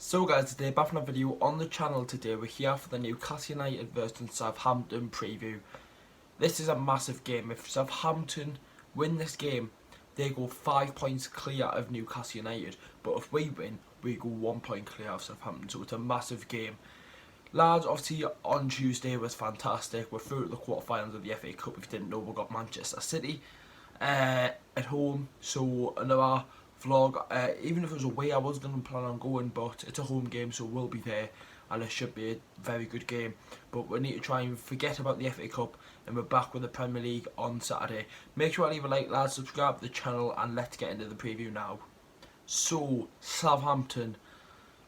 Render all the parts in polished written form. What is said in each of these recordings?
So guys, today back from a video on the channel. Today we're here for the Newcastle United versus Southampton preview. This is a massive game. If Southampton win this game, they go 5 points clear of Newcastle United. But if we win, we go 1 point clear of Southampton. So it's a massive game. Lads, obviously on Tuesday was fantastic. We're through to the quarterfinals of the FA Cup. If you didn't know, we got Manchester City at home. So another vlog. Even if it was away, I was going to plan on going, but it's a home game, so we'll be there, and it should be a very good game. But we need to try and forget about the FA Cup, and we're back with the Premier League on Saturday. Make sure to leave a like, lads, subscribe to the channel, and let's get into the preview now. So Southampton,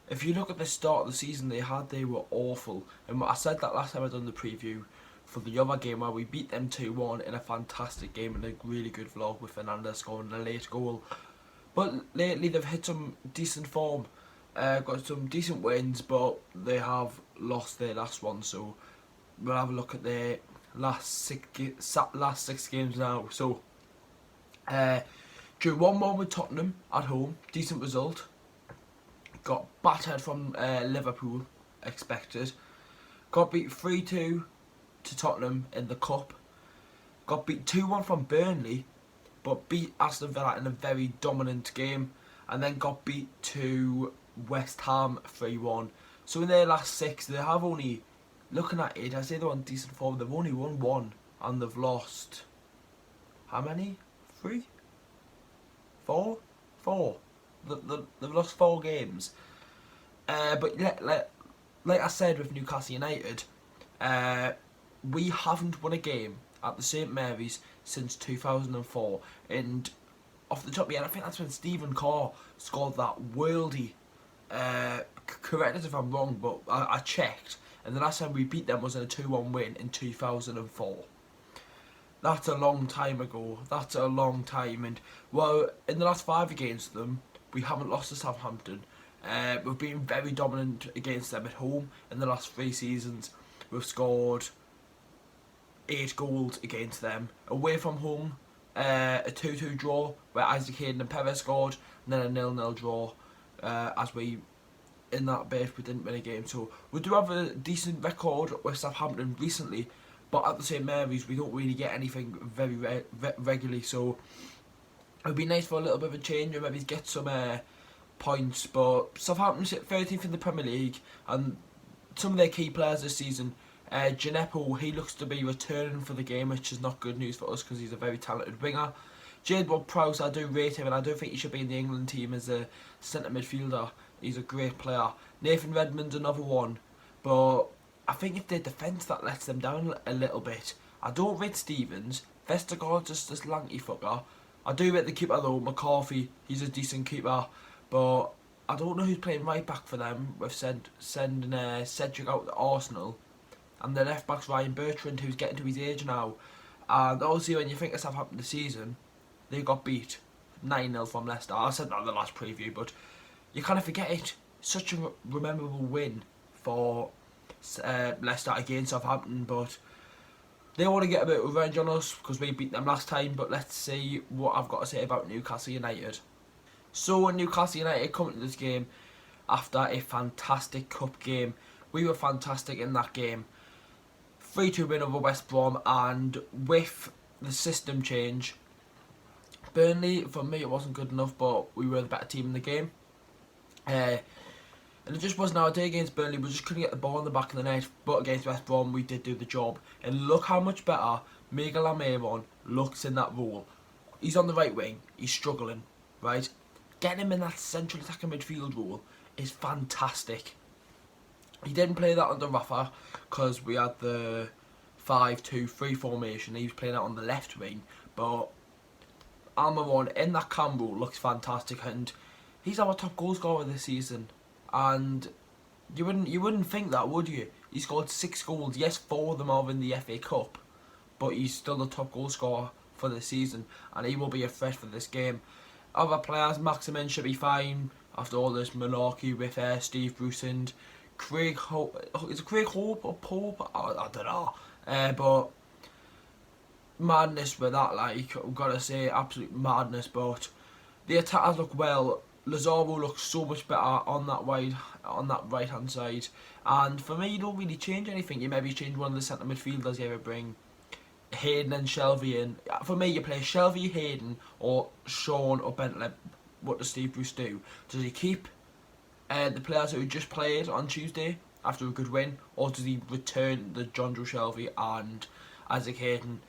if you look at the start of the season they were awful, and I said that last time I done the preview for the other game where we beat them 2-1 in a fantastic game and a really good vlog with Fernandes scoring a late goal. But lately they've hit some decent form, got some decent wins, but they have lost their last one. So we'll have a look at their last six games now. So drew 1-1 with Tottenham at home, decent result. Got battered from Liverpool, expected. Got beat 3-2 to Tottenham in the Cup. Got beat 2-1 from Burnley, but beat Aston Villa in a very dominant game, and then got beat to West Ham 3-1. So in their last six, they have only, looking at it, I say they're on decent form, they've only won one, and they've lost, how many? 3? 4? 4. They've lost 4 games. But like I said with Newcastle United, we haven't won a game at the St Mary's since 2004, and off the top of my head, I think that's when Stephen Carr scored that worldy. Correct us if I'm wrong, but I checked, and the last time we beat them was in a 2-1 win in 2004. That's a long time ago. That's a long time, and well, in the last 5 against them, we haven't lost to Southampton. We've been very dominant against them at home in the last 3 seasons. We've scored 8 goals against them. Away from home, a 2-2 draw where Isaac Hayden and Perez scored, and then a 0-0 draw. As we, in that bit, we didn't win a game. So we do have a decent record with Southampton recently, but at the St Mary's we don't really get anything very regularly. So it would be nice for a little bit of a change and maybe get some points. But Southampton sit 13th in the Premier League, and some of their key players this season, Gineppo, he looks to be returning for the game, which is not good news for us because he's a very talented winger. Jade Ward-Prowse, I do rate him, and I do think he should be in the England team as a centre midfielder. He's a great player. Nathan Redmond's another one, but I think if their defence, that lets them down a little bit. I don't rate Stevens. Vestergaard's just this lanky fucker. I do rate the keeper though, McCarthy. He's a decent keeper, but I don't know who's playing right back for them. We've sending Cedric out to Arsenal, and the left back's Ryan Bertrand, who's getting to his age now. And obviously when you think of Southampton this season, they got beat 9-0 from Leicester. I said that in the last preview, but you kind of forget it. Such a memorable win for Leicester against Southampton, but they want to get a bit of revenge on us because we beat them last time. But let's see what I've got to say about Newcastle United. So Newcastle United coming to this game after a fantastic cup game. We were fantastic in that game. 3-2 win over West Brom, and with the system change, Burnley, for me, it wasn't good enough, but we were the better team in the game. And it just wasn't our day against Burnley. We just couldn't get the ball in the back of the net, but against West Brom, we did do the job. And look how much better Miguel Almiron looks in that role. He's on the right wing. He's struggling, right? Getting him in that central attacking midfield role is fantastic. He didn't play that under Rafa because we had the 5-2-3 formation. He was playing out on the left wing, but Almiron in that cam role looks fantastic, and he's our top goal scorer this season. And you wouldn't think that, would you? He scored 6 goals. Yes, 4 of them are in the FA Cup, but he's still the top goal scorer for the season, and he will be a threat for this game. Other players, Maximin should be fine after all this malarkey with Steve Bruce and Craig Hope. Is it Craig Hope or Pope? I don't know. But madness with that, like, I've got to say, absolute madness. But the attackers look well. Lazaro looks so much better on that right hand side, and for me, you don't really change anything. You maybe change one of the centre midfielders. You ever bring Hayden and Shelvey in. For me, you play Shelvey, Hayden, or Sean or Bentley. What does Steve Bruce do? Does he keep the players who just played on Tuesday after a good win, or does he return the John Joe Shelvey and Isaac Hayden?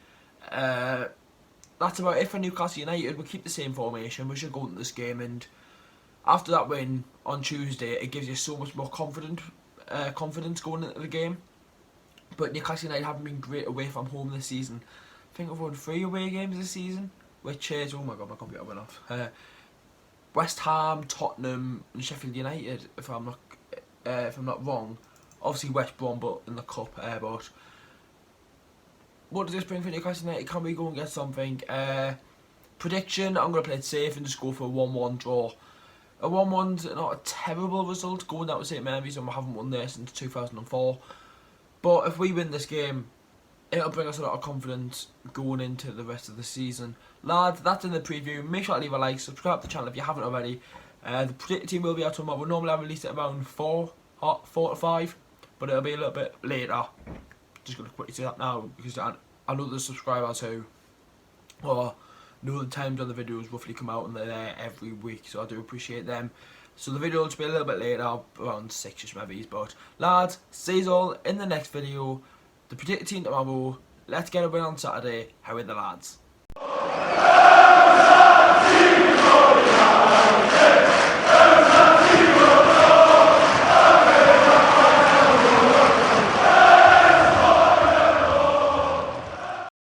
That's about it for Newcastle United. We keep the same formation. We should go into this game, and after that win on Tuesday, it gives you so much more confidence going into the game. But Newcastle United haven't been great away from home this season. I think we've won 3 away games this season, which is, oh my god, my computer went off. West Ham, Tottenham, and Sheffield United, if I'm not wrong. Obviously West Brom, but in the cup. But what does this bring for Newcastle United? Can we go and get something? Prediction: I'm going to play it safe and just go for a 1-1 draw. A 1-1's not a terrible result going down to St Mary's, and we haven't won there since 2004. But if we win this game, it'll bring us a lot of confidence going into the rest of the season. Lads, that's in the preview. Make sure to leave a like, subscribe to the channel if you haven't already. The predicted team will be out tomorrow. Normally I release it around 4 to 5, but it'll be a little bit later. Just going to quickly say that now, because I know the subscribers who know the times when the videos roughly come out, and they're there every week, so I do appreciate them. So the video will just be a little bit later, around 6ish maybe. But lads, see you all in the next video. The predicted team tomorrow. Let's get a win on Saturday. How are the lads?